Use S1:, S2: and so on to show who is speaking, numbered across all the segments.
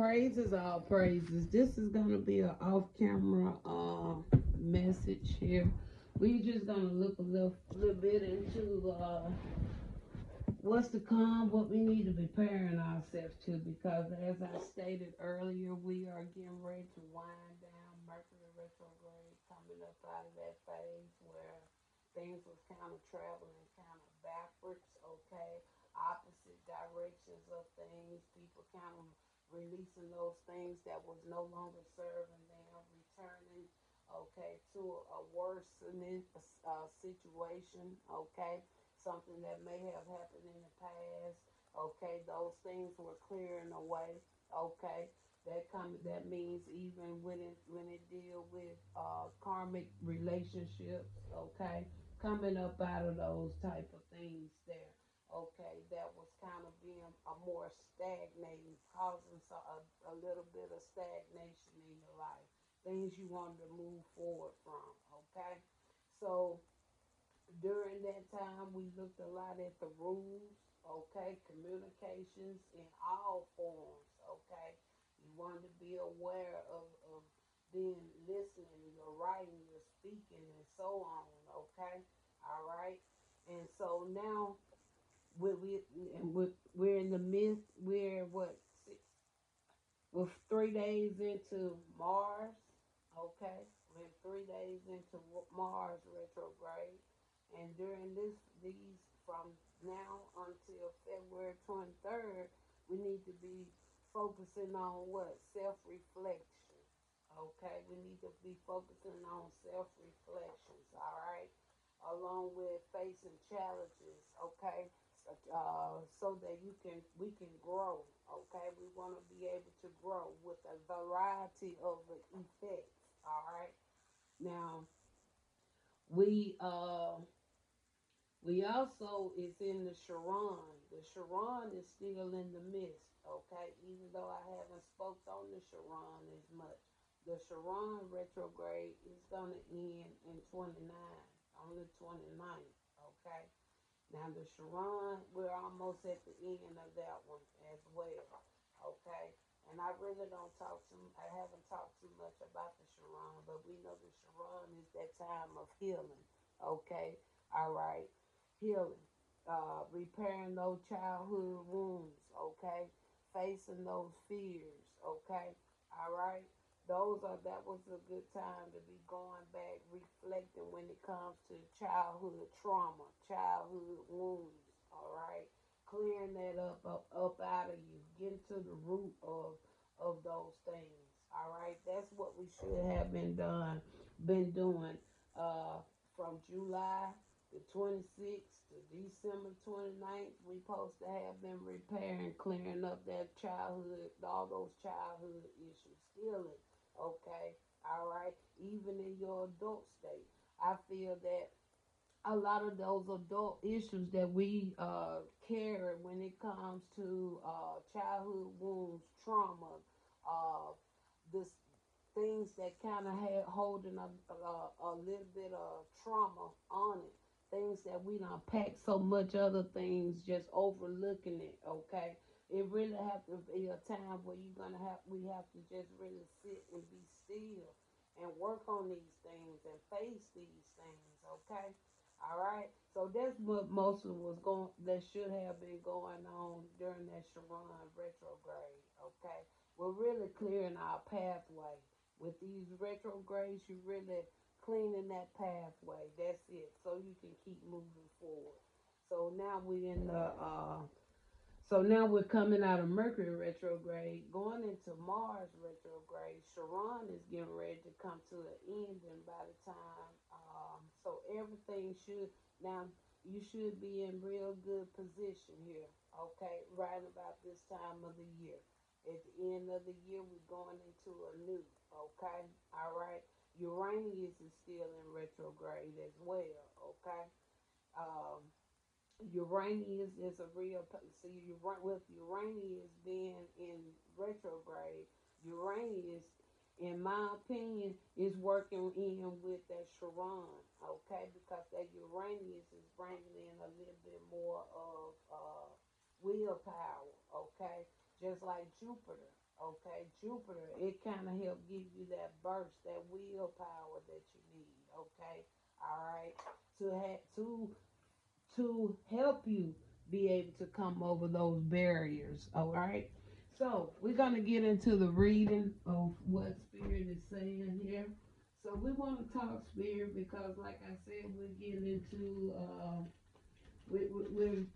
S1: Praises, all praises. This is gonna be an off-camera message here. We just gonna look a little bit into what's to come, what we need to be preparing ourselves to, because as I stated earlier, we are getting ready to wind down Mercury retrograde, coming up out of that phase where things was kind of traveling kind of backwards, okay, opposite directions of things, people kind of releasing those things that was no longer serving them, returning, okay, to a worsening situation, okay, something that may have happened in the past, okay, those things were clearing away, okay. That means even when it deal with karmic relationships, okay, coming up out of those type of things there, okay, that was kind of being a more stagnating, causing a little bit of stagnation in your life, things you wanted to move forward from, okay. So during that time, we looked a lot at the rules, okay, communications in all forms, okay. You wanted to be aware of being listening, your writing, your speaking, and so on, okay, all right. And so now we're in the midst. We're what we're 3 days into Mars, okay. We're 3 days into Mars retrograde, and during these from now until February 23rd, we need to be focusing on what self-reflection. Okay, we need to be focusing on self-reflections. All right, along with facing challenges. Okay, so that we can grow. Okay, we want to be able to grow with a variety of effects. All right, now we uh we also is in the Chiron. The Chiron is still in the midst, okay? Even though I haven't spoke on the Chiron as much. The Chiron retrograde is going to end in 29, on the 29th, okay? Now the Chiron, we're almost at the end of that one as well, okay? And I really don't I haven't talked too much about the Chiron, but we know the Chiron is that time of healing, okay? All right, healing, repairing those childhood wounds, okay? Facing those fears, okay? All right. That was a good time to be going back, reflecting when it comes to childhood trauma, childhood wounds, all right? Clearing that up out of you, getting to the root of those things. All right. That's what we should have been doing from July the 26th to December 29th. We supposed to have been repairing, clearing up that childhood, all those childhood issues, healing. Okay, all right. Even in your adult state, I feel that a lot of those adult issues that we carry when it comes to childhood wounds, trauma, this things that kind of had holding a little bit of trauma on it. Things that we don't pack so much other things, just overlooking it. Okay, it really have to be a time where we have to just really sit and be still and work on these things and face these things. Okay, all right. So that's what most of was going that should have been going on during that Chiron retrograde. Okay, we're really clearing our pathway with these retrogrades. You really cleaning that pathway. That's it. So you can keep moving forward. So now we're in the so now we're coming out of Mercury retrograde, going into Mars retrograde. Chiron is getting ready to come to an end, and by the time, so everything should now you should be in real good position here. Okay, right about this time of the year. At the end of the year, we're going into a new. Okay, all right. Uranus is still in retrograde as well. Okay. Um, Uranus is a real see with Uranus being in retrograde. Uranus, in my opinion, is working in with that Chiron, okay, because that Uranus is bringing in a little bit more of willpower, okay, just like Jupiter, Okay, Jupiter, it kind of help give you that burst, that willpower that you need. Okay, all right, to help you be able to come over those barriers. All right. So we're gonna get into the reading of what Spirit is saying here. So we want to talk Spirit because, like I said, we're getting into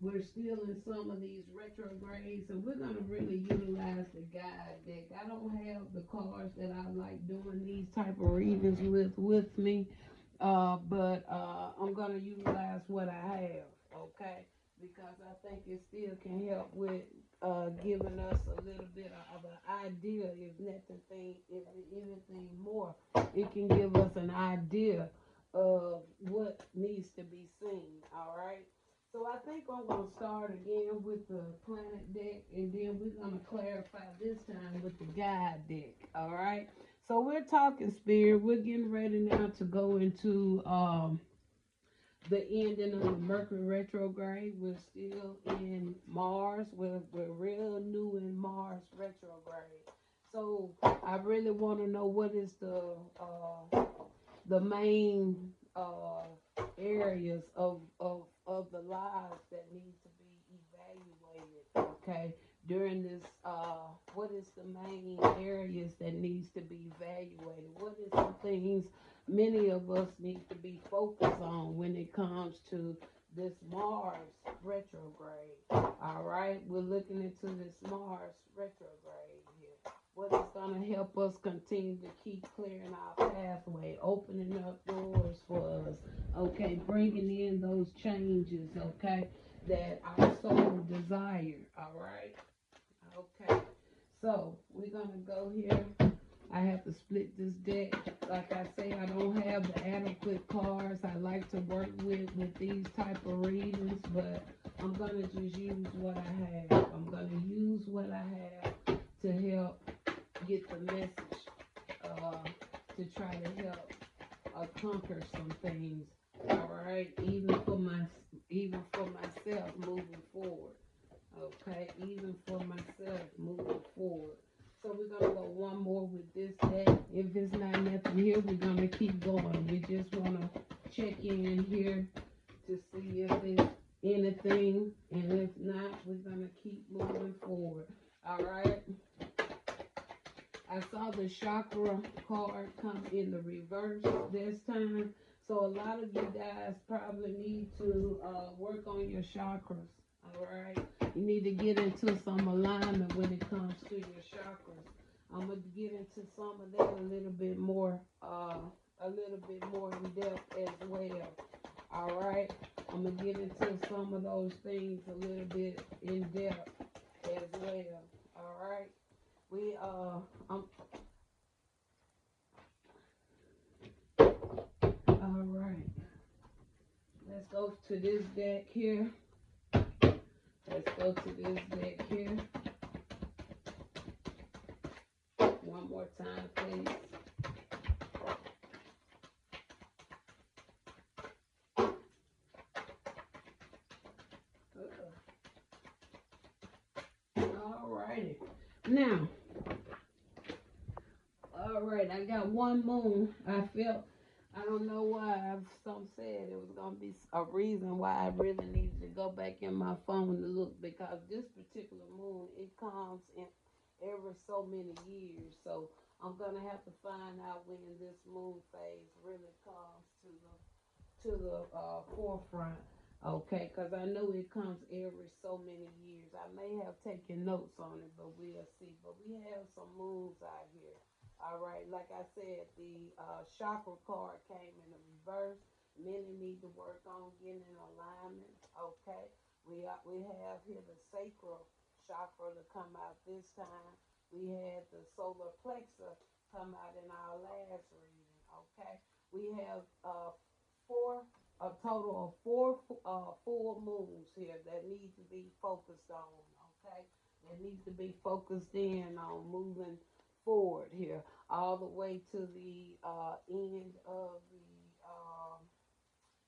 S1: we're still in some of these retrogrades, and we're gonna really utilize the guide deck. I don't have the cards that I like doing these type of readings with me, but I'm gonna utilize what I have, okay? Because I think it still can help with giving us a little bit of an idea, if anything more, it can give us an idea of what needs to be seen. All right. So I think I'm going to start again with the planet deck, and then we're going to clarify this time with the guide deck. All right. So we're talking Spirit. We're getting ready now to go into the ending of the Mercury retrograde. We're still in Mars. We're real new in Mars retrograde. So I really want to know what is the main areas of the lives that need to be evaluated, okay, during this, what is the main areas that needs to be evaluated? What is some things many of us need to be focused on when it comes to this Mars retrograde? All right, we're looking into this Mars retrograde here. What is going to help us continue to keep clearing our pathway, opening up doors for us, okay, bringing in those changes, okay, that our soul desire, all right? Okay, so we're going to go here. I have to split this deck. Like I say, I don't have the adequate cards I like to work with these type of readings, but I'm going to just use what I have. I'm going to use what I have to help get the message, to try to help conquer some things. All right, even for myself moving forward. Okay, even for myself moving forward. So we're gonna go one more with this deck. If it's not nothing here, we're gonna keep going. We just wanna check in here to see if it's anything, and if not, we're gonna keep moving forward. All right. I saw the chakra card come in the reverse this time. So a lot of you guys probably need to work on your chakras. All right. You need to get into some alignment when it comes to your chakras. I'm going to get into some of that a little bit more in depth as well. All right. I'm going to get into some of those things a little bit in depth as well. All right. All right. Let's go to this deck here. Let's go to this deck here. One more time, please. All righty. Now, all right, I got one moon. I don't know why. Some said it was going to be a reason why I really needed to go back in my phone to look, because this particular moon, it comes in every so many years. So I'm going to have to find out when this moon phase really comes to the forefront. Okay, because I know it comes every so many years. I may have taken notes on it, but we'll see. But we have some moons out here. All right, like I said, the chakra card came in the reverse. Many need to work on getting in alignment. Okay, we have here the sacral chakra to come out this time. We had the solar plexus come out in our last reading. Okay, we have a total of four full moons here that need to be focused on. Okay, that needs to be focused in on moving forward here, all the way to the end of the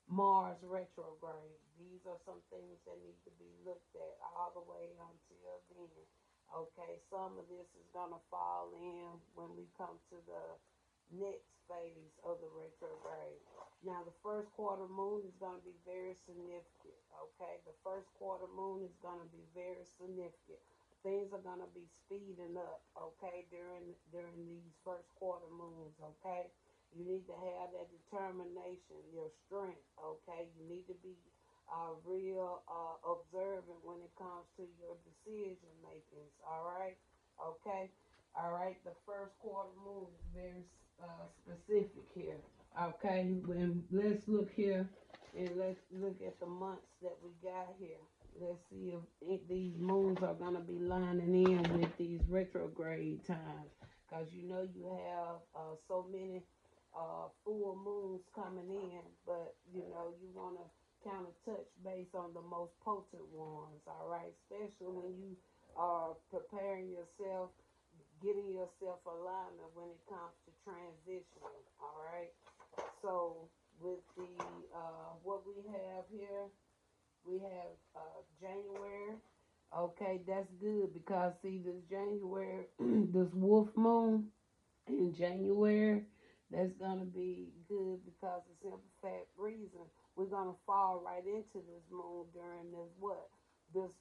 S1: Mars retrograde. These are some things that need to be looked at all the way until then. Okay, some of this is going to fall in when we come to the next phase of the retrograde. Now, the first quarter moon is going to be very significant. Okay, the first quarter moon is going to be very significant. Things are going to be speeding up. Okay, during these first quarter moons. Okay, you need to have that determination, your strength. Okay, you need to be real observant when it comes to your decision makings. All right, okay. All right, the first quarter moon is very specific here. Okay, when let's look here and let's look at the months that we got here. Let's see if these moons are gonna be lining in with these retrograde times, cause you know you have so many full moons coming in, but you know you wanna kind of touch base on the most potent ones. All right, especially when you are preparing yourself, getting yourself alignment when it comes to transitioning. All right. So with the what we have here, we have January. Okay, that's good because see this January, this wolf moon in January, that's gonna be good because the simple fact reason we're gonna fall right into this moon during this what? This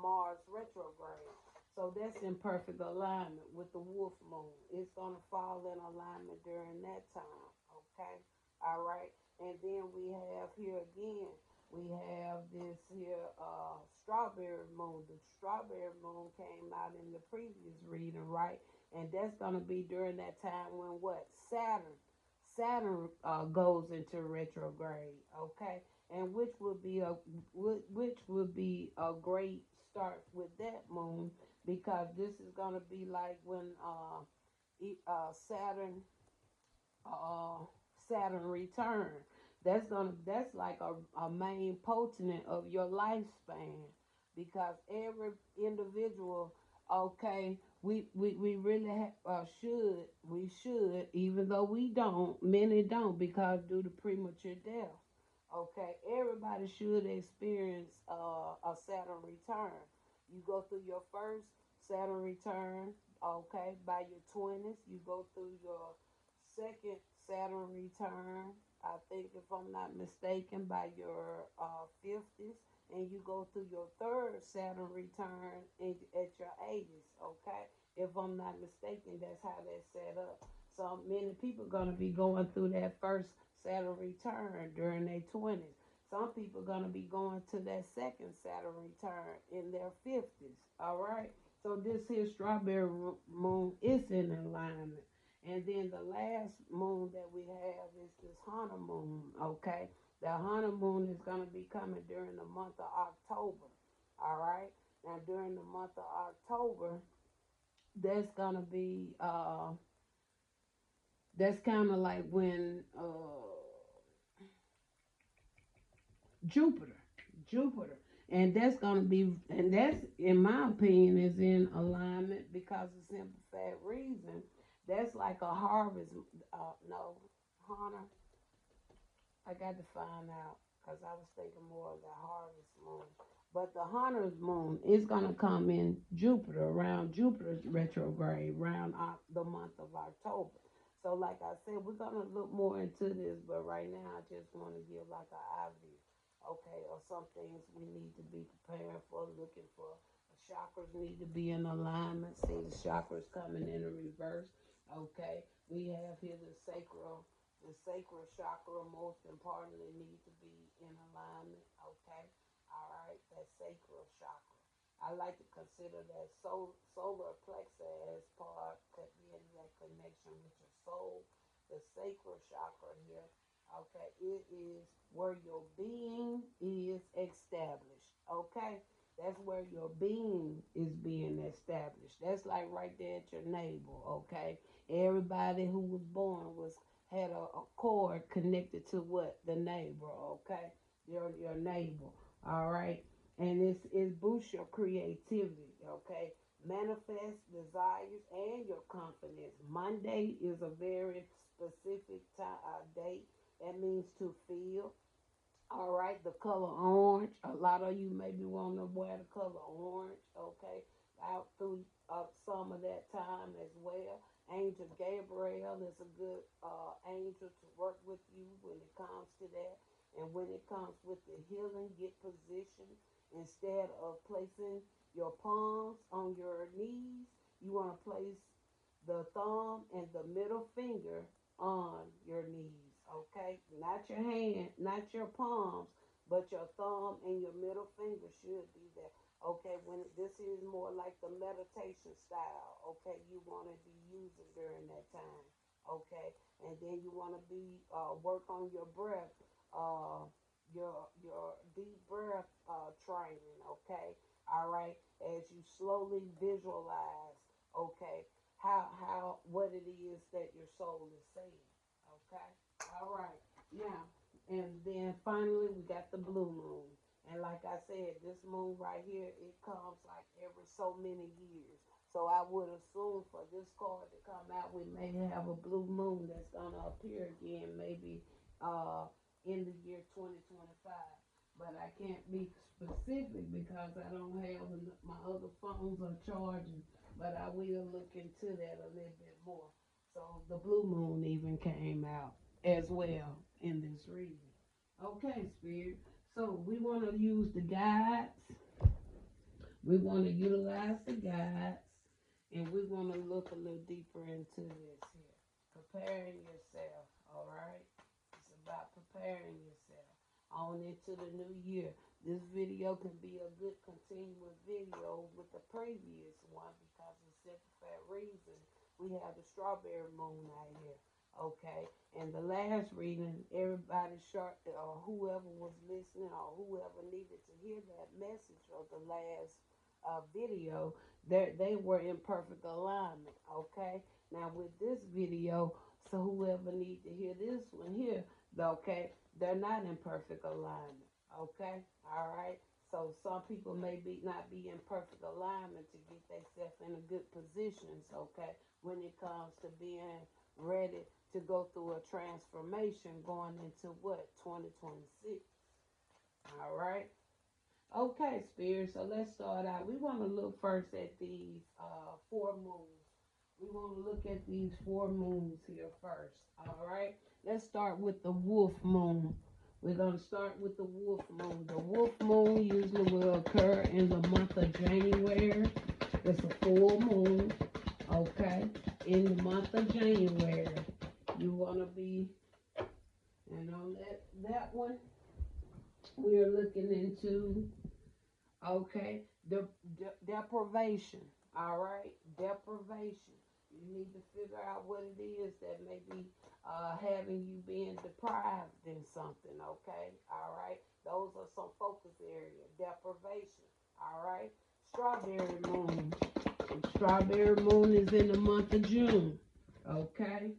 S1: Mars retrograde. So that's in perfect alignment with the wolf moon. It's gonna fall in alignment during that time. Okay? Alright. And then we have here again, we have this here strawberry moon. The strawberry moon came out in the previous reading, right? And that's going to be during that time when what? Saturn goes into retrograde, okay? And which would be a great start with that moon because this is going to be like when Saturn uh, Saturn return. That's like a main potentate of your lifespan because every individual, okay, we really should even though we don't, many don't because due to premature death. Okay, everybody should experience a Saturn return. You go through your first Saturn return, okay, by your 20s. You go through your second Saturn return, I think, if I'm not mistaken, by your 50s, and you go through your third Saturn return at your 80s, okay? If I'm not mistaken, that's how that's set up. So many people are going to be going through that first Saturn return during their 20s. Some people are going to be going to that second Saturn return in their 50s, all right? So this here strawberry moon is in alignment. And then the last moon that we have is this honeymoon, okay? The honeymoon is going to be coming during the month of October, all right? Now, during the month of October, that's going to be, that's kind of like when Jupiter, Jupiter. And that's going to be, and that's, in my opinion, is in alignment because of the simple fact reason. That's like a harvest, no, Hunter, I got to find out because I was thinking more of the harvest moon. But the hunter's moon is going to come in Jupiter, around Jupiter's retrograde, around the month of October. So, like I said, we're going to look more into this, but right now I just want to give like an idea, okay, of some things we need to be preparing for, looking for. The chakras need to be in alignment. See, the chakras coming in reverse, okay. We have here the sacral chakra, most importantly, need to be in alignment. Okay, all right, that sacral chakra. I like to consider that solar plexus as part being that connection with your soul. The sacral chakra here. Okay, it is where your being is established. Okay, that's where your being is being established. That's like right there at your navel. Okay, everybody who was born was had a cord connected to what? The neighbor, okay? Your neighbor, all right? And it boosts your creativity, okay? Manifest desires and your confidence. Monday is a very specific date. That means to feel. All right, the color orange. A lot of you maybe want to wear the color orange, okay? out through some of that time as well. Angel Gabriel is a good angel to work with you when it comes to that. And when it comes with the healing, get positioned. Instead of placing your palms on your knees, you want to place the thumb and the middle finger on your knees, okay? Not your hand, not your palms, but your thumb and your middle finger should be there. Okay, when this is more like the meditation style, okay, you want to be using during that time, okay, and then you want to be work on your breath, uh, your deep breath training, okay, all right, as you slowly visualize, okay, how what it is that your soul is saying, okay, all right, now, and then finally we got the blue moon. And like I said, this moon right here, it comes like every so many years. So I would assume for this card to come out, we may have a blue moon that's going to appear again, maybe in the year 2025. But I can't be specific because I don't have my other phones are charging. But I will look into that a little bit more. So the blue moon even came out as well in this reading. Okay, Spirit. So we want to use the guides. We want to utilize the guides. And we want to look a little deeper into this here. Preparing yourself, all right? It's about preparing yourself on into the new year. This video can be a good continuous video with the previous one because of simple fat reason. We have the strawberry moon out here. Okay, and the last reading, everybody short or whoever was listening or whoever needed to hear that message of the last video, they were in perfect alignment. Okay, now with this video, so whoever need to hear this one here, okay, they're not in perfect alignment. Okay, all right. So some people may be not be in perfect alignment to get themselves in a good positions. Okay, when it comes to being ready to go through a transformation going into what 2026. All right. Okay, Spirit. So let's start out. We want to look first at these four moons. We want to look at these four moons here first. All right. Let's start with the wolf moon. We're going to start with the wolf moon. The wolf moon usually will occur in the month of January. It's a full moon. Okay. In the month of January. You want to be, and on that one, we are looking into, okay, deprivation, all right, deprivation. You need to figure out what it is that may be having you being deprived in something, okay, all right. Those are some focus areas, deprivation, all right. Strawberry moon. Strawberry moon is in the month of June, okay.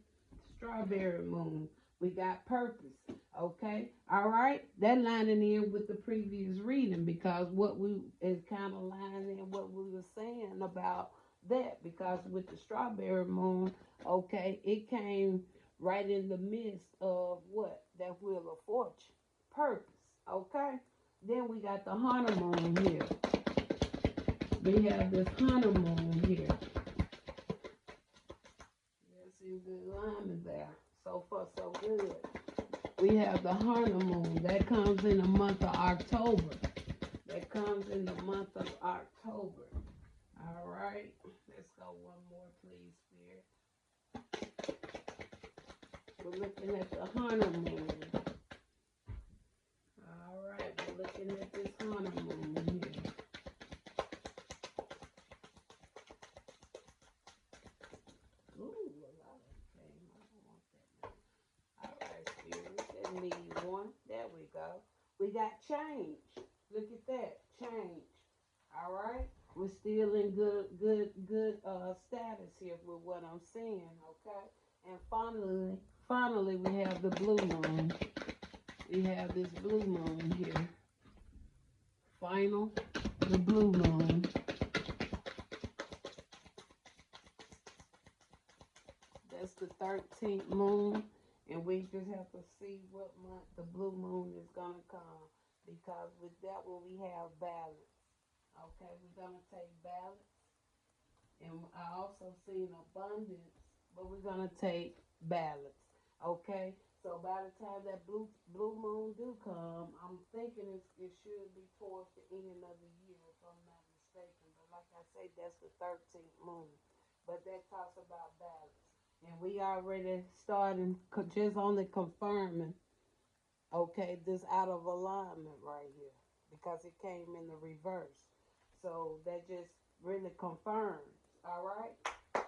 S1: Strawberry moon. We got purpose. Okay. All right. That lining in with the previous reading because what we is kind of lining in what we were saying about that because with the strawberry moon, okay, it came right in the midst of what? That wheel of fortune. Purpose. Okay. Then we got the honeymoon here. We have this honeymoon here. See good alignment there. So far, so good. We have the honeymoon. That comes in the month of October. That comes in the month of October. All right. Let's go one more, please, Spirit. We're looking at the honeymoon. All right. We're looking at this honeymoon here. There we go. We got change. Look at that. Change. All right. We're still in good status here with what I'm saying. Okay. And finally, we have the blue moon. We have this blue moon here. The blue moon. That's the 13th moon. And we just have to see what month the blue moon is going to come. Because with that one, we have balance. Okay, we're going to take balance. And I also seen abundance, but we're gonna take balance. Okay. So by the time that blue moon do come, I'm thinking it should be towards the end of the year, if I'm not mistaken. But like I say, that's the 13th moon. But that talks about balance, and we already starting just only confirming. Okay, this out of alignment right here because it came in the reverse. So that just really confirms. All right.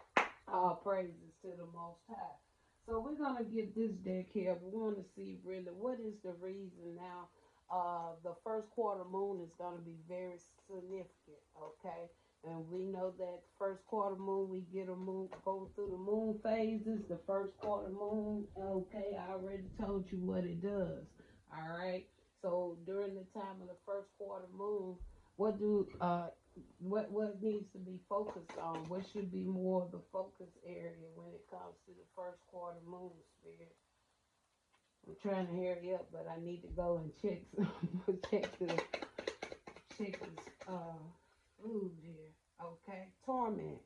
S1: All praises to the Most High. So we're gonna get this deck here. We want to see really what is the reason now. The first quarter moon is gonna be very significant. Okay, and we know that first quarter moon we get a moon go through the moon phases. The first quarter moon. Okay, I already told you what it does. All right. So during the time of the first quarter moon, what do what needs to be focused on? What should be more of the focus area when it comes to the first quarter moon, spirit? I'm trying to hurry up, but I need to go and check some, check this food here. Okay, torment.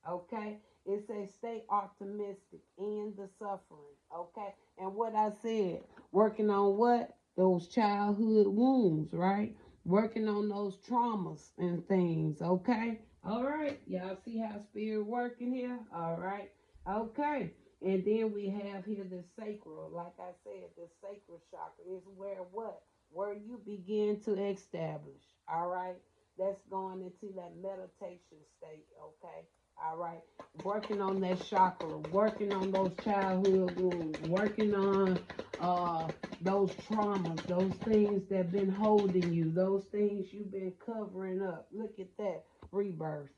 S1: Okay, it says stay optimistic in the suffering. Okay, and what I said, working on what those childhood wounds, right? Working on those traumas and things. Okay, all right. Y'all see how spirit working here? All right. Okay. And then we have here the sacral. Like I said, the sacral chakra is where what? Where you begin to establish. All right. That's going into that meditation state. Okay. All right. Working on that chakra, working on those childhood wounds, working on those traumas, those things that been holding you, those things you've been covering up. Look at that rebirth.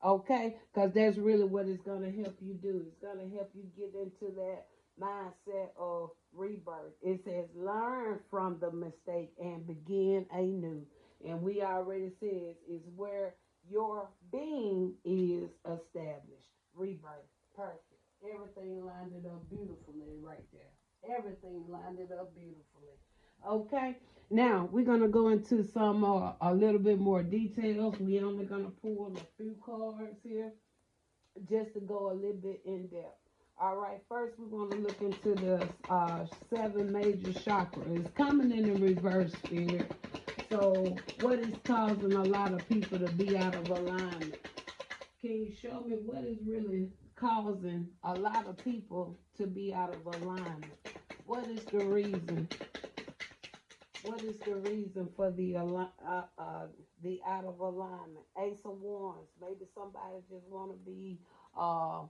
S1: Okay, because that's really what it's going to help you do. It's going to help you get into that mindset of rebirth. It says learn from the mistake and begin anew. And we already said is where your being is established. Rebirth. Perfect. Everything lined it up beautifully right there. Everything lined it up beautifully. Okay. Now we're gonna go into some a little bit more details. We only gonna pull a few cards here just to go a little bit in depth. All right. First, we're gonna look into the seven major chakras. It's coming in the reverse spirit. So, what is causing a lot of people to be out of alignment? Can you show me what is really causing a lot of people to be out of alignment? What is the reason? What is the reason for the out of alignment? Ace of Wands. Maybe somebody just want to be uh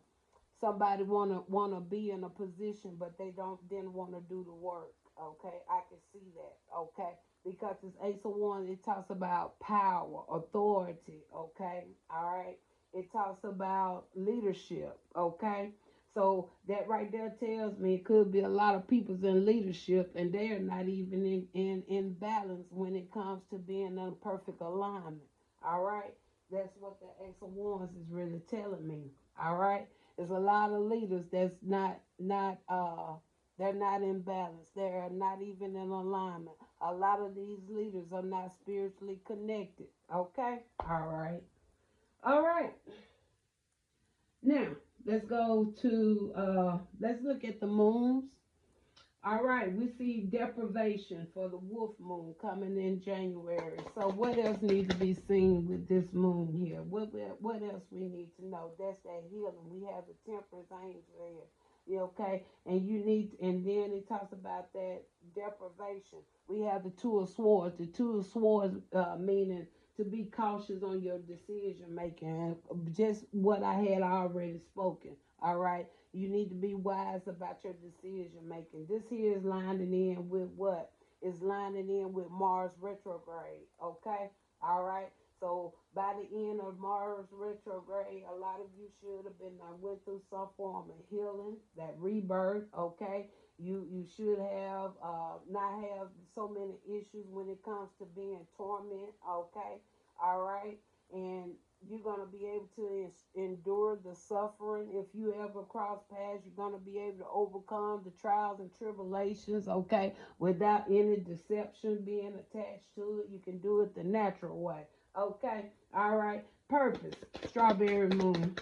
S1: somebody wanna be in a position, but they didn't want to do the work. Okay, I can see that. Okay, because it's Ace of Wands. It talks about power, authority. Okay, all right. It talks about leadership. Okay, so that right there tells me it could be a lot of people's in leadership and they're not even in balance when it comes to being in perfect alignment. All right. That's what the Ace of Wands is really telling me. All right. There's a lot of leaders that's not they're not in balance. They're not even in alignment. A lot of these leaders are not spiritually connected. Okay? All right. All right. Now, let's go to let's look at the moons. All right, we see deprivation for the wolf moon coming in January. So what else needs to be seen with this moon here? What else we need to know? That's that healing. We have the temperance angel here. You okay? And you need, and then it talks about that deprivation. We have the two of swords. The two of swords meaning to be cautious on your decision making. Just what I had already spoken. All right. You need to be wise about your decision making. This here is lining in with what? It's lining in with Mars retrograde. Okay? All right. So by the end of Mars retrograde, a lot of you should have been went through some form of healing, that rebirth. Okay? You should have not have so many issues when it comes to being torment. Okay? All right? And you're going to be able to endure the suffering. If you ever cross paths, you're going to be able to overcome the trials and tribulations, okay, without any deception being attached to it. You can do it the natural way, okay, all right. Purpose, strawberry moon.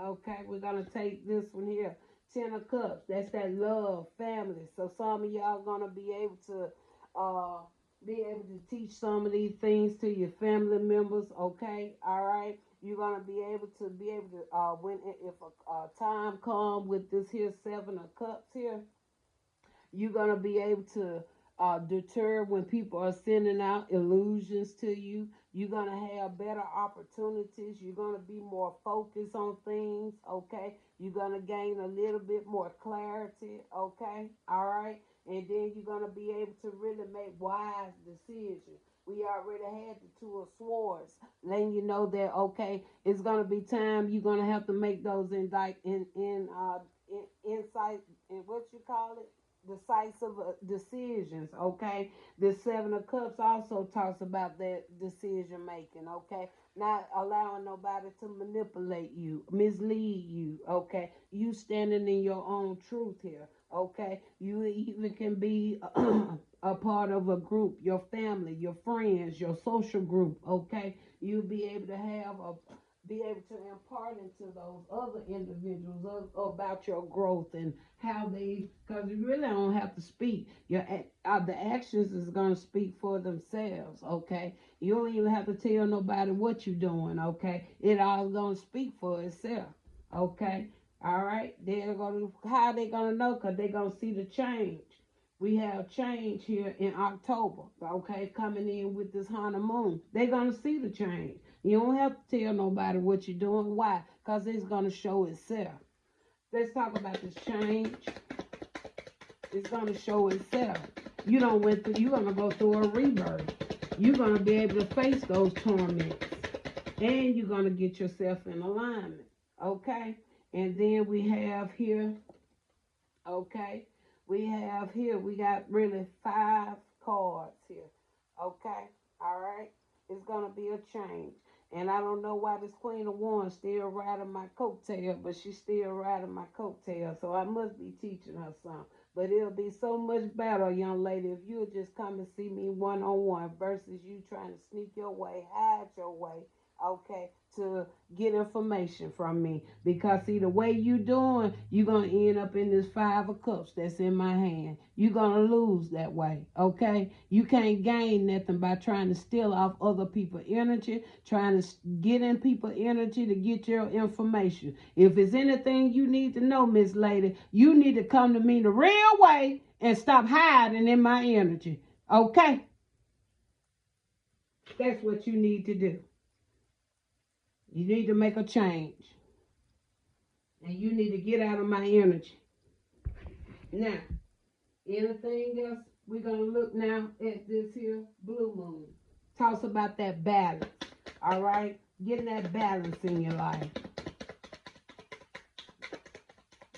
S1: Okay, we're going to take this one here. 10 of Cups. That's that love, family. So some of y'all going to be able to teach some of these things to your family members. Okay, all right. You're going to be able to when if a time come with this here 7 of Cups here, you're going to be able to deter when people are sending out illusions to you. You're going to have better opportunities. You're going to be more focused on things, okay? You're going to gain a little bit more clarity, okay? All right? And then you're going to be able to really make wise decisions. We already had the 2 of Swords, letting you know that, okay, it's going to be time you're going to have to make those insight, and what you call it? Decisive decisions, okay? The 7 of Cups also talks about that decision making, okay? Not allowing nobody to manipulate you, mislead you, okay? You standing in your own truth here, okay? You even can be a part of a group, your family, your friends, your social group, okay? You'll be able to impart into those other individuals about your growth and how they, because you really don't have to speak. The actions is going to speak for themselves, okay? You don't even have to tell nobody what you're doing, okay? It all going to speak for itself, okay? All right? How they going to know? Because they're going to see the change. We have change here in October, okay, coming in with this honeymoon. They're going to see the change. You don't have to tell nobody what you're doing. Why? Because it's going to show itself. Let's talk about this change. It's going to show itself. You're going to go through a rebirth. You're going to be able to face those torments. And you're going to get yourself in alignment, okay? And then we have here, okay? We got really 5 cards here. Okay? All right? It's going to be a change. And I don't know why this Queen of Wands still riding my coattail, but she's still riding my coattail. So I must be teaching her something. But it'll be so much better, young lady, if you'll just come and see me one-on-one versus you trying to sneak your way, hide your way, okay, to get information from me. Because see, the way you doing, you're going to end up in this 5 of Cups that's in my hand. You're going to lose that way, okay? You can't gain nothing by trying to steal off other people's energy, trying to get in people's energy to get your information. If it's anything you need to know, Miss Lady, you need to come to me the real way and stop hiding in my energy, okay? That's what you need to do. You need to make a change. And you need to get out of my energy. Now, anything else? We're going to look now at this here blue moon. Talks about that balance. All right? Getting that balance in your life.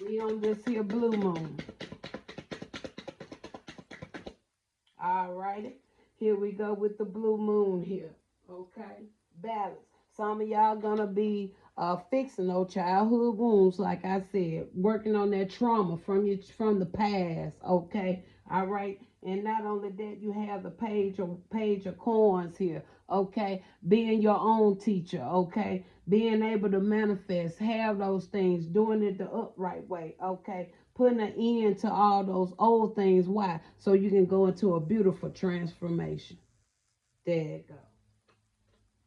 S1: We on this here blue moon. All righty. Here we go with the blue moon here. Okay? Balance. Some of y'all gonna be fixing those childhood wounds, like I said, working on that trauma from the past. Okay, all right. And not only that, you have the page of coins here. Okay, being your own teacher. Okay, being able to manifest, have those things, doing it the upright way. Okay, putting an end to all those old things. Why? So you can go into a beautiful transformation. There you go.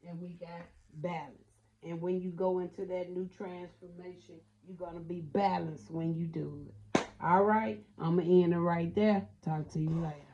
S1: And we got balance. And when you go into that new transformation, you're going to be balanced when you do it. All right? I'm going to end it right there. Talk to you later.